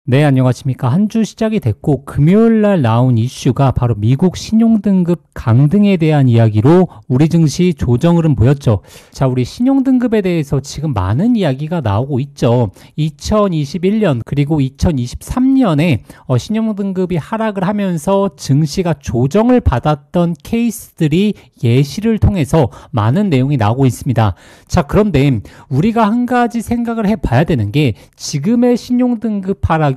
네, 안녕하십니까. 한 주 시작이 됐고 금요일 날 나온 이슈가 바로 미국 신용등급 강등에 대한 이야기로 우리 증시 조정 흐름 보였죠. 자, 우리 신용등급에 대해서 지금 많은 이야기가 나오고 있죠. 2021년 그리고 2023년에 신용등급이 하락을 하면서 증시가 조정을 받았던 케이스들이 예시를 통해서 많은 내용이 나오고 있습니다. 자, 그런데 우리가 한 가지 생각을 해봐야 되는 게 지금의 신용등급 하락이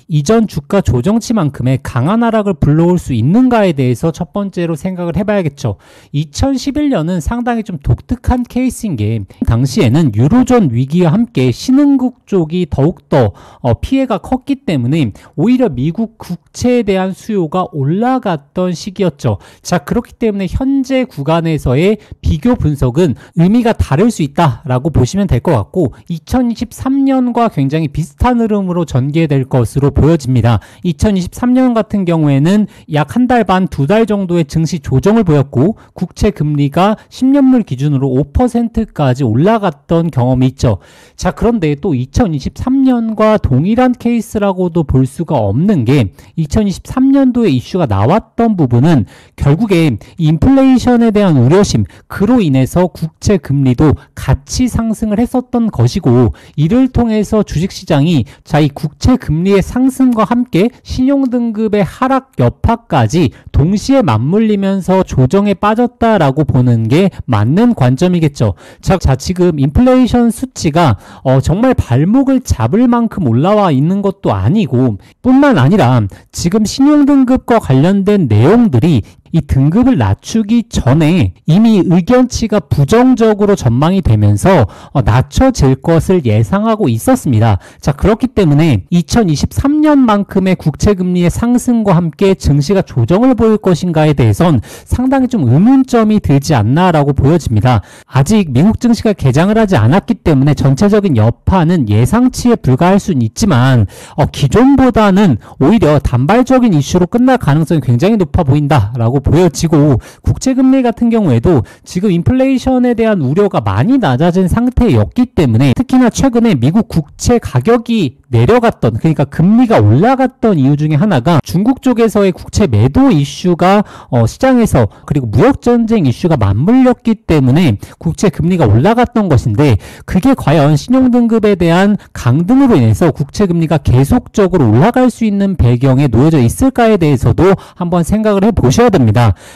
이전 주가 조정치만큼의 강한 하락을 불러올 수 있는가에 대해서 첫 번째로 생각을 해봐야겠죠. 2011년은 상당히 좀 독특한 케이스인 게 당시에는 유로존 위기와 함께 신흥국 쪽이 더욱더 피해가 컸기 때문에 오히려 미국 국채에 대한 수요가 올라갔던 시기였죠. 자, 그렇기 때문에 현재 구간에서의 비교 분석은 의미가 다를 수 있다라고 보시면 될 것 같고 2023년과 굉장히 비슷한 흐름으로 전개될 것으로 보여집니다. 2023년 같은 경우에는 약 한 달 반, 두 달 정도의 증시 조정을 보였고 국채 금리가 10년물 기준으로 5%까지 올라갔던 경험이 있죠. 자, 그런데 또 2023년과 동일한 케이스라고도 볼 수가 없는 게 2023년도에 이슈가 나왔던 부분은 결국에 인플레이션에 대한 우려심, 그로 인해서 국채 금리도 같이 상승을 했었던 것이고 이를 통해서 주식시장이 이 국채 금리의 상승과 함께 신용등급의 하락 여파까지 동시에 맞물리면서 조정에 빠졌다라고 보는 게 맞는 관점이겠죠. 자, 지금 인플레이션 수치가 정말 발목을 잡을 만큼 올라와 있는 것도 아니고 뿐만 아니라 지금 신용등급과 관련된 내용들이 이 등급을 낮추기 전에 이미 의견치가 부정적으로 전망이 되면서 낮춰질 것을 예상하고 있었습니다. 자, 그렇기 때문에 2023년만큼의 국채금리의 상승과 함께 증시가 조정을 보일 것인가에 대해선 상당히 좀 의문점이 들지 않나라고 보여집니다. 아직 미국 증시가 개장을 하지 않았기 때문에 전체적인 여파는 예상치에 불과할 수는 있지만 기존보다는 오히려 단발적인 이슈로 끝날 가능성이 굉장히 높아 보인다라고 보여지고 국채금리 같은 경우에도 지금 인플레이션에 대한 우려가 많이 낮아진 상태였기 때문에 특히나 최근에 미국 국채 가격이 내려갔던, 그러니까 금리가 올라갔던 이유 중에 하나가 중국 쪽에서의 국채 매도 이슈가 시장에서 그리고 무역전쟁 이슈가 맞물렸기 때문에 국채 금리가 올라갔던 것인데 그게 과연 신용등급에 대한 강등으로 인해서 국채 금리가 계속적으로 올라갈 수 있는 배경에 놓여져 있을까에 대해서도 한번 생각을 해보셔야 됩니다.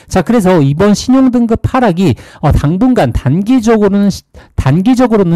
자, 그래서 이번 신용등급 하락이 당분간 단기적으로는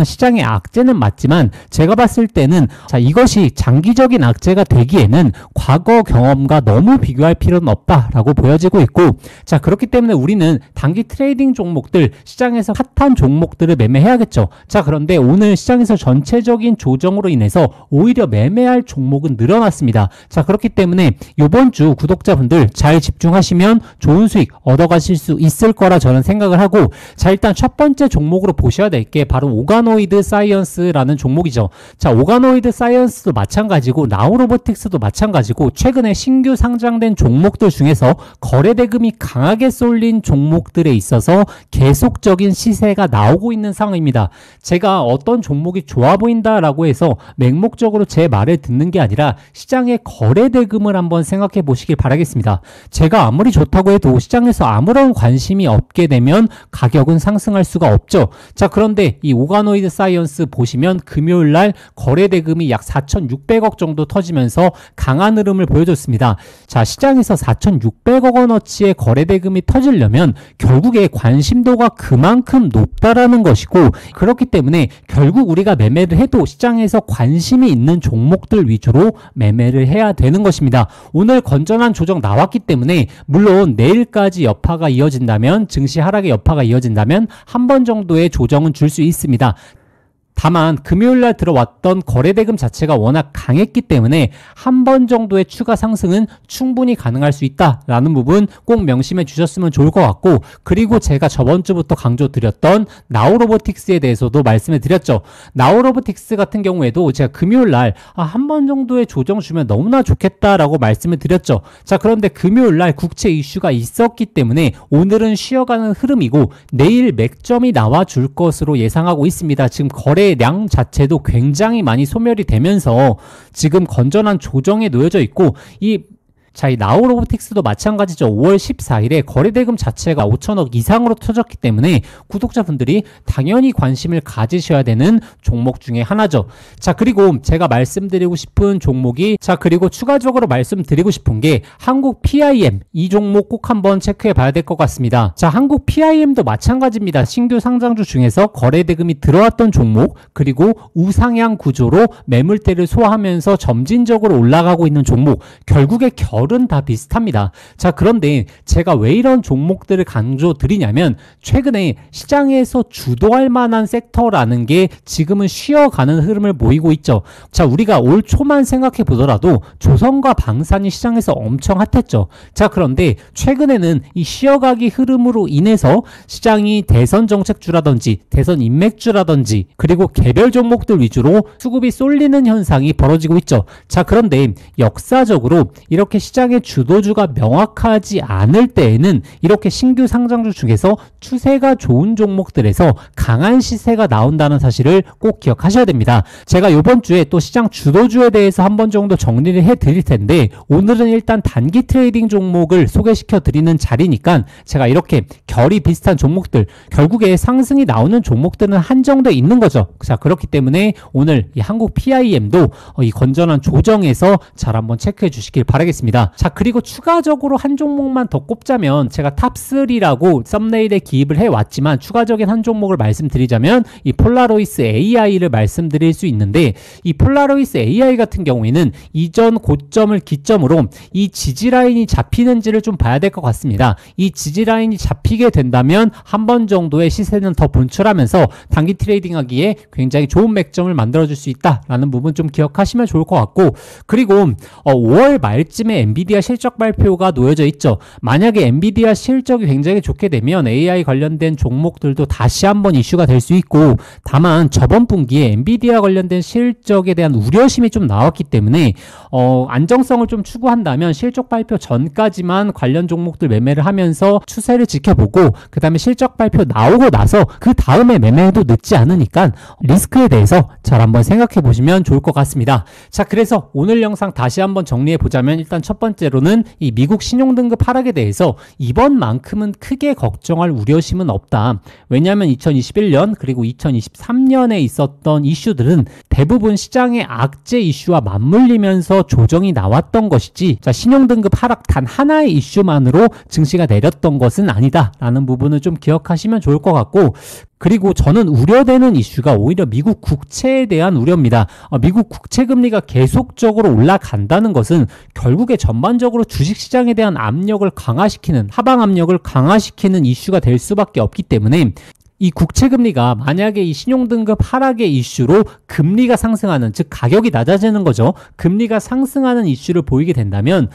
시장의 악재는 맞지만 제가 봤을 때는 이것이 장기적인 악재가 되기에는 과거 경험과 너무 비교할 필요는 없다라고 보여지고 있고, 자, 그렇기 때문에 우리는 단기 트레이딩 종목들, 시장에서 핫한 종목들을 매매해야겠죠. 자, 그런데 오늘 시장에서 전체적인 조정으로 인해서 오히려 매매할 종목은 늘어났습니다. 자, 그렇기 때문에 이번 주 구독자분들 잘 집중하시면 좋은 수익 얻어가실 수 있을 거라 저는 생각을 하고, 자, 일단 첫 번째 종목으로 보셔야 될 게 바로 오가노이드 사이언스라는 종목이죠. 자, 오가노이드 사이언스도 마찬가지고 나우로보틱스도 마찬가지고 최근에 신규 상장된 종목들 중에서 거래대금이 강하게 쏠린 종목들에 있어서 계속적인 시세가 나오고 있는 상황입니다. 제가 어떤 종목이 좋아 보인다라고 해서 맹목적으로 제 말을 듣는 게 아니라 시장의 거래대금을 한번 생각해 보시길 바라겠습니다. 제가 아무리 좋다고 해도 시장에서 아무런 관심이 없게 되면 가격은 상승할 수가 없죠. 자, 그런데 이 오가노이드 사이언스 보시면 금요일날 거래대금이 약 4,600억 정도 터지면서 강한 흐름을 보여줬습니다. 자, 시장에서 4,600억 원어치의 거래대금이 터지려면 결국에 관심도가 그만큼 높다라는 것이고, 그렇기 때문에 결국 우리가 매매를 해도 시장에서 관심이 있는 종목들 위주로 매매를 해야 되는 것입니다. 오늘 건전한 조정 나왔기 때문에 물론 내일까지 여파가 이어진다면, 증시 하락의 여파가 이어진다면 한 번 정도의 조정은 줄 수 있습니다. 다만 금요일날 들어왔던 거래대금 자체가 워낙 강했기 때문에 한 번 정도의 추가 상승은 충분히 가능할 수 있다라는 부분 꼭 명심해 주셨으면 좋을 것 같고, 그리고 제가 저번 주부터 강조드렸던 나우로보틱스에 대해서도 말씀을 드렸죠. 나우로보틱스 같은 경우에도 제가 금요일날 한 번 정도의 조정 주면 너무나 좋겠다라고 말씀을 드렸죠. 자, 그런데 금요일날 국채 이슈가 있었기 때문에 오늘은 쉬어가는 흐름이고 내일 맥점이 나와 줄 것으로 예상하고 있습니다. 지금 거래 거래량 자체도 굉장히 많이 소멸이 되면서 지금 건전한 조정에 놓여져 있고, 이 나우로보틱스도 마찬가지죠. 5월 14일에 거래대금 자체가 5천억 이상으로 터졌기 때문에 구독자분들이 당연히 관심을 가지셔야 되는 종목 중에 하나죠. 자, 그리고 제가 말씀드리고 싶은 종목이, 그리고 추가적으로 말씀드리고 싶은 게 한국 PIM, 이 종목 꼭 한번 체크해 봐야 될 것 같습니다. 자, 한국 PIM도 마찬가지입니다. 신규 상장주 중에서 거래대금이 들어왔던 종목, 그리고 우상향 구조로 매물대를 소화하면서 점진적으로 올라가고 있는 종목, 결국에 결은 다 비슷합니다. 자, 그런데 제가 왜 이런 종목들을 강조드리냐면, 최근에 시장에서 주도할 만한 섹터라는 게 지금은 쉬어가는 흐름을 보이고 있죠. 자, 우리가 올 초만 생각해 보더라도 조선과 방산이 시장에서 엄청 핫했죠. 자, 그런데 최근에는 이 쉬어가기 흐름으로 인해서 시장이 대선 정책주라든지 대선 인맥주라든지 그리고 개별 종목들 위주로 수급이 쏠리는 현상이 벌어지고 있죠. 자, 그런데 역사적으로 이렇게 시장의 주도주가 명확하지 않을 때에는 이렇게 신규 상장주 중에서 추세가 좋은 종목들에서 강한 시세가 나온다는 사실을 꼭 기억하셔야 됩니다. 제가 이번 주에 또 시장 주도주에 대해서 한 번 정도 정리를 해 드릴 텐데, 오늘은 일단 단기 트레이딩 종목을 소개시켜 드리는 자리니까 제가 이렇게 결이 비슷한 종목들, 결국에 상승이 나오는 종목들은 한정돼 있는 거죠. 자, 그렇기 때문에 오늘 이 한국 PIM도 이 건전한 조정에서 잘 한번 체크해 주시길 바라겠습니다. 자, 그리고 추가적으로 한 종목만 더 꼽자면, 제가 탑3라고 썸네일에 기입을 해왔지만 추가적인 한 종목을 말씀드리자면 이 폴라로이스 AI를 말씀드릴 수 있는데, 이 폴라로이스 AI 같은 경우에는 이전 고점을 기점으로 이 지지라인이 잡히는지를 좀 봐야 될 것 같습니다. 이 지지라인이 잡히게 된다면 한 번 정도의 시세는 더 분출하면서 단기 트레이딩 하기에 굉장히 좋은 맥점을 만들어줄 수 있다라는 부분 좀 기억하시면 좋을 것 같고, 그리고 5월 말쯤에 엔비디아 실적 발표가 놓여져 있죠. 만약에 엔비디아 실적이 굉장히 좋게 되면 AI 관련된 종목들도 다시 한번 이슈가 될 수 있고, 다만 저번 분기에 엔비디아 관련된 실적에 대한 우려심이 좀 나왔기 때문에 안정성을 좀 추구한다면 실적 발표 전까지만 관련 종목들 매매를 하면서 추세를 지켜보고, 그 다음에 실적 발표 나오고 나서 그 다음에 매매해도 늦지 않으니까 리스크에 대해서 잘 한번 생각해 보시면 좋을 것 같습니다. 자, 그래서 오늘 영상 다시 한번 정리해 보자면, 일단 첫 번째로는 이 미국 신용등급 하락에 대해서 이번만큼은 크게 걱정할 우려심은 없다. 왜냐하면 2021년 그리고 2023년에 있었던 이슈들은 대부분 시장의 악재 이슈와 맞물리면서 조정이 나왔던 것이지, 자, 신용등급 하락 단 하나의 이슈만으로 증시가 내렸던 것은 아니다라는 부분을 좀 기억하시면 좋을 것 같고, 그리고 저는 우려되는 이슈가 오히려 미국 국채에 대한 우려입니다. 미국 국채 금리가 계속적으로 올라간다는 것은 결국에 전반적으로 주식시장에 대한 압력을 강화시키는, 하방 압력을 강화시키는 이슈가 될 수밖에 없기 때문에, 이 국채금리가 만약에 이 신용등급 하락의 이슈로 금리가 상승하는, 즉 가격이 낮아지는 거죠. 금리가 상승하는 이슈를 보이게 된다면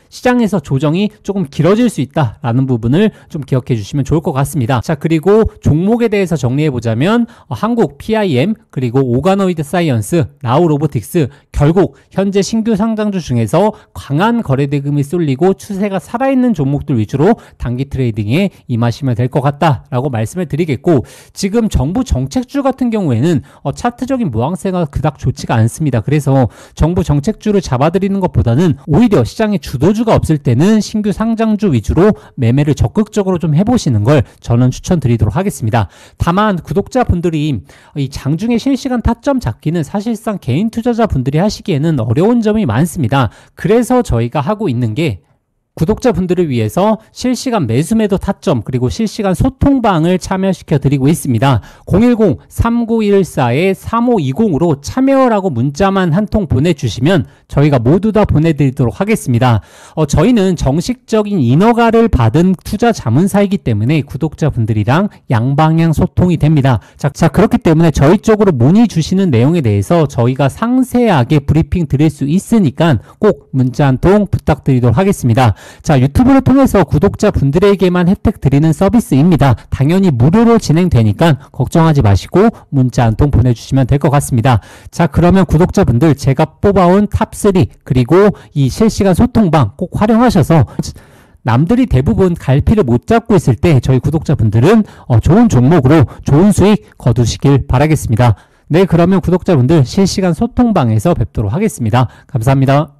시장에서 조정이 조금 길어질 수 있다라는 부분을 좀 기억해 주시면 좋을 것 같습니다. 자, 그리고 종목에 대해서 정리해 보자면 한국 PIM, 그리고 오가노이드 사이언스, 나우로보틱스, 결국 현재 신규 상장주 중에서 강한 거래대금이 쏠리고 추세가 살아있는 종목들 위주로 단기 트레이딩에 임하시면 될 것 같다라고 말씀을 드리겠고, 지금 정부 정책주 같은 경우에는 차트적인 모양새가 그닥 좋지가 않습니다. 그래서 정부 정책주를 잡아드리는 것보다는 오히려 시장의 주도주가 없을 때는 신규 상장주 위주로 매매를 적극적으로 좀 해보시는 걸 저는 추천드리도록 하겠습니다. 다만 구독자분들이 이 장중에 실시간 타점 잡기는 사실상 개인 투자자분들이 하시기에는 어려운 점이 많습니다. 그래서 저희가 하고 있는 게, 구독자분들을 위해서 실시간 매수매도 타점 그리고 실시간 소통방을 참여시켜 드리고 있습니다. 010-3914-3520으로 참여라고 문자만 한 통 보내주시면 저희가 모두 다 보내드리도록 하겠습니다. 저희는 정식적인 인허가를 받은 투자 자문사이기 때문에 구독자분들이랑 양방향 소통이 됩니다. 자, 그렇기 때문에 저희 쪽으로 문의 주시는 내용에 대해서 저희가 상세하게 브리핑 드릴 수 있으니까 꼭 문자 한 통 부탁드리도록 하겠습니다. 자, 유튜브를 통해서 구독자분들에게만 혜택 드리는 서비스입니다. 당연히 무료로 진행되니까 걱정하지 마시고 문자 한 통 보내주시면 될 것 같습니다. 자, 그러면 구독자분들, 제가 뽑아온 탑3 그리고 이 실시간 소통방 꼭 활용하셔서 남들이 대부분 갈피를 못 잡고 있을 때 저희 구독자분들은 좋은 종목으로 좋은 수익 거두시길 바라겠습니다. 네, 그러면 구독자분들 실시간 소통방에서 뵙도록 하겠습니다. 감사합니다.